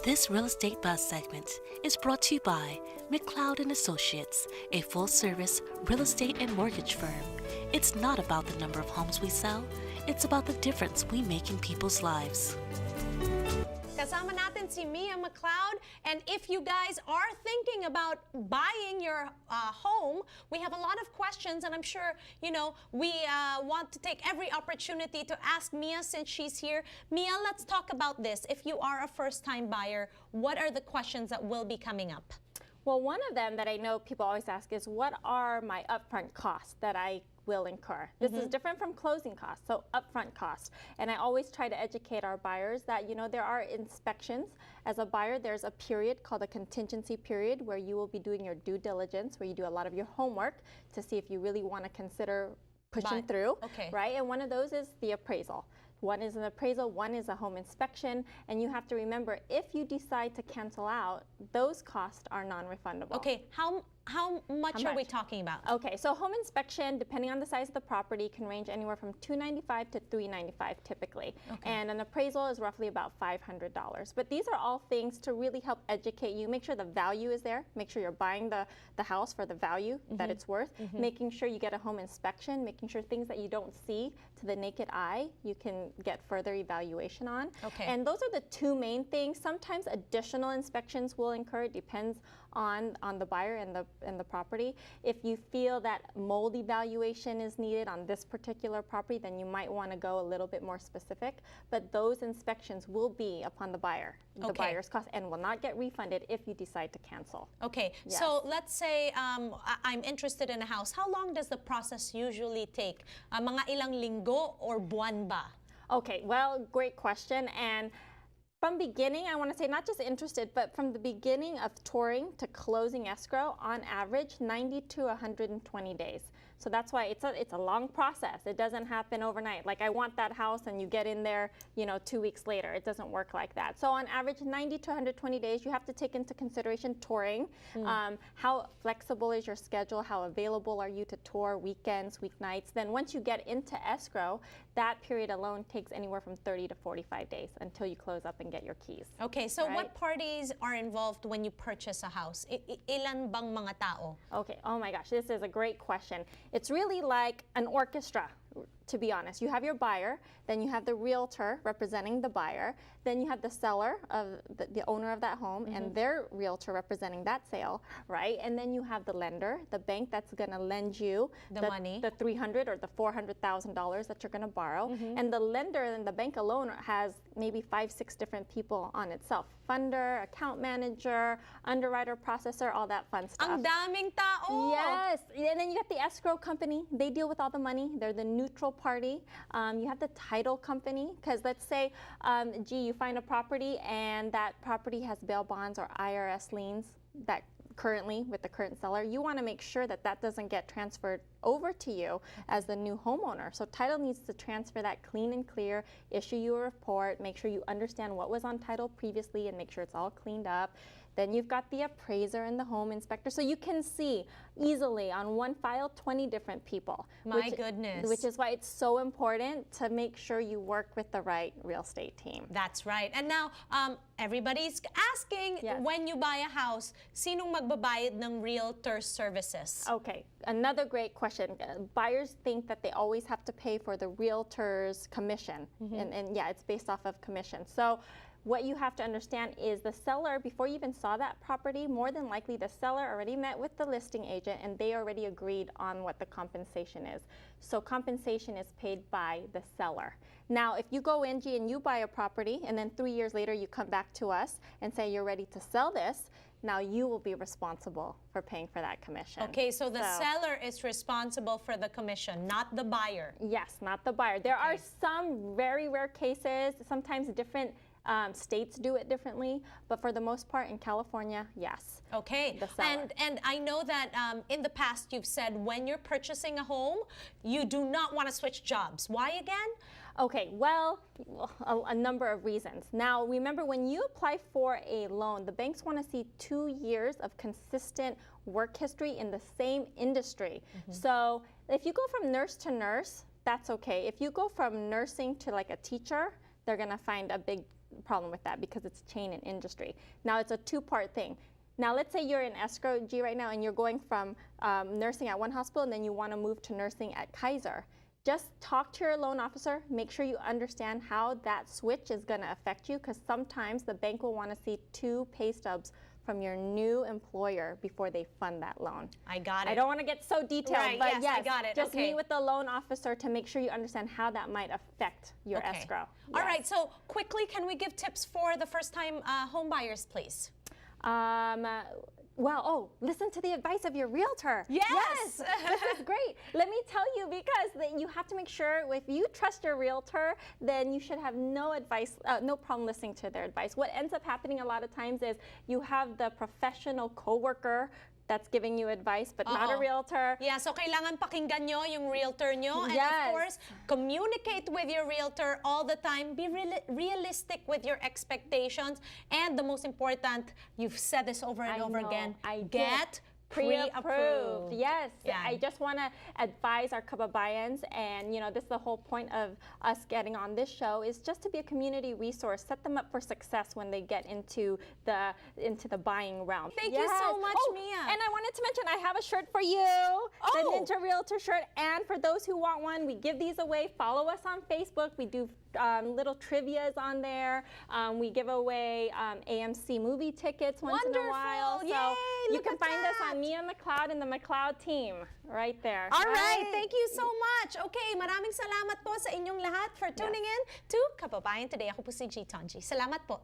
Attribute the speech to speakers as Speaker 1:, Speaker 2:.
Speaker 1: This real estate buzz segment is brought to you by McLeod and Associates, a full-service real estate and mortgage firm. It's not about the number of homes we sell, it's about the difference we make in people's lives.
Speaker 2: Kasama natin si Mia McLeod, and if you guys are thinking about buying your home, we have a lot of questions, and I'm sure, you know, we want to take every opportunity to ask Mia since she's here. Mia, let's talk about this. If you are a first-time buyer, what are the questions that will be coming up?
Speaker 3: Well, one of them that I know people always ask is, what are my upfront costs that I will incur? This is different from closing costs, so upfront costs. And I always try to educate our buyers that, you know, there are inspections. As a buyer, there's a period called a contingency period where you will be doing your due diligence, where you do a lot of your homework to see if you really want to consider pushing through, right? And one of those is the appraisal. One is an appraisal, one is a home inspection, and you have to remember, if you decide to cancel out, those costs are non-refundable.
Speaker 2: Okay, how much are we talking about?
Speaker 3: Okay, so home inspection, depending on the size of the property, can range anywhere from $295 to $395 typically. And an appraisal is roughly about $500. But these are all things to really help educate you, make sure the value is there, make sure you're buying the house for the value that it's worth, making sure you get a home inspection, making sure things that you don't see to the naked eye, you can get further evaluation on. And those are the two main things. Sometimes additional inspections will incur. It depends on the buyer and the property. If you feel that mold evaluation is needed on this particular property, then you might want to go a little bit more specific. But those inspections will be upon the buyer, the buyer's cost, and will not get refunded if you decide to cancel.
Speaker 2: So let's say I'm interested in a house. How long does the process usually take? Mga ilang linggo or buwan ba?
Speaker 3: Okay, well, great question. And from beginning, I want to say not just interested, but from the beginning of touring to closing escrow, on average, 90 to 120 days. So that's why it's a long process. It doesn't happen overnight. Like, I want that house and you get in there, you know, 2 weeks later. It doesn't work like that. So on average, 90 to 120 days, you have to take into consideration touring. How flexible is your schedule? How available are you to tour weekends, weeknights? Then once you get into escrow, that period alone takes anywhere from 30 to 45 days until you close up and get your keys.
Speaker 2: Okay, so what parties are involved when you purchase a house? Ilan bang mga tao?
Speaker 3: Okay, oh my gosh, this is a great question. It's really like an orchestra, to be honest. You have your buyer, then you have the realtor representing the buyer, then you have the seller, of the owner of that home, and their realtor representing that sale, right? And then you have the lender, the bank that's going to lend you
Speaker 2: the money,
Speaker 3: the $300,000 or the $400,000 that you're going to borrow. And the lender and the bank alone has maybe 5-6 different people on itself. Funder, account manager, underwriter, processor, all that fun stuff.
Speaker 2: Ang daming tao!
Speaker 3: Yes, and then you have the escrow company. They deal with all the money. They're the neutral party. You have the title company, because let's say, gee, you find a property and that property has bail bonds or IRS liens that currently with the current seller. You want to make sure that that doesn't get transferred over to you as the new homeowner. So title needs to transfer that clean and clear, issue you a report, make sure you understand what was on title previously and make sure it's all cleaned up. Then you've got the appraiser and the home inspector. So you can see easily on one file 20 different people.
Speaker 2: My goodness.
Speaker 3: Which is why it's so important to make sure you work with the right real estate team.
Speaker 2: That's right. And now, everybody's asking, when you buy a house, sinong magbabayad ng realtor services?
Speaker 3: Okay, another great question. Buyers think that they always have to pay for the realtor's commission. And yeah, it's based off of commission. So what you have to understand is the seller, before you even saw that property, more than likely the seller already met with the listing agent and they already agreed on what the compensation is. So compensation is paid by the seller. Now, if you go in, G, and you buy a property and then 3 years later you come back to us and say you're ready to sell this, now you will be responsible for paying for that commission.
Speaker 2: Okay, so the seller is responsible for the commission, not the buyer.
Speaker 3: Yes, not the buyer. There are some very rare cases, sometimes different states do it differently, but for the most part in California, yes.
Speaker 2: Okay, and I know that in the past you've said when you're purchasing a home, you do not want to switch jobs. Why again?
Speaker 3: Okay, well, a number of reasons. Now, remember, when you apply for a loan, the banks want to see 2 years of consistent work history in the same industry. So if you go from nurse to nurse, that's okay. If you go from nursing to like a teacher, they're going to find a big problem with that because it's a chain in industry. Now it's a two-part thing. Now let's say you're in escrow G right now and you're going from nursing at one hospital and then you want to move to nursing at Kaiser. Just talk to your loan officer, make sure you understand how that switch is going to affect you, because sometimes the bank will want to see 2 pay stubs from your new employer before they fund that loan.
Speaker 2: I got it.
Speaker 3: I don't want to get so detailed,
Speaker 2: Right,
Speaker 3: but
Speaker 2: yes, I got it.
Speaker 3: just
Speaker 2: Okay.
Speaker 3: meet with the loan officer to make sure you understand how that might affect your
Speaker 2: Okay.
Speaker 3: escrow.
Speaker 2: All
Speaker 3: Yes.
Speaker 2: right, so quickly, can we give tips for the first-time home buyers, please?
Speaker 3: Well, listen to the advice of your realtor.
Speaker 2: Yes!
Speaker 3: This is great. Let me tell you, because you have to make sure if you trust your realtor, then you should have no problem listening to their advice. What ends up happening a lot of times is you have the professional coworker that's giving you advice, but not a realtor.
Speaker 2: Yeah, so kailangan pakinggan nyo yung realtor nyo. And
Speaker 3: Yes.
Speaker 2: of course, communicate with your realtor all the time. Be realistic with your expectations. And the most important, you've said this over and over again, get pre-approved.
Speaker 3: Yes,
Speaker 2: Yeah.
Speaker 3: I just want to advise our kababayans, and this is the whole point of us getting on this show, is just to be a community resource, set them up for success when they get into the buying realm.
Speaker 2: Thank you so much, Mia.
Speaker 3: And I wanted to mention I have a shirt for you, the Ninja Realtor shirt, and for those who want one, we give these away. Follow us on Facebook. We do little trivias on there. We give away AMC movie tickets once in a while.
Speaker 2: Wonderful.
Speaker 3: So
Speaker 2: Yay,
Speaker 3: you
Speaker 2: look
Speaker 3: can
Speaker 2: at
Speaker 3: find us
Speaker 2: that.
Speaker 3: on Mia McLeod and the McLeod team right there.
Speaker 2: All right, thank you so much. Okay, maraming salamat po sa inyong lahat for tuning in to Kababayan Today. Ako po si G. Tonji. Salamat po.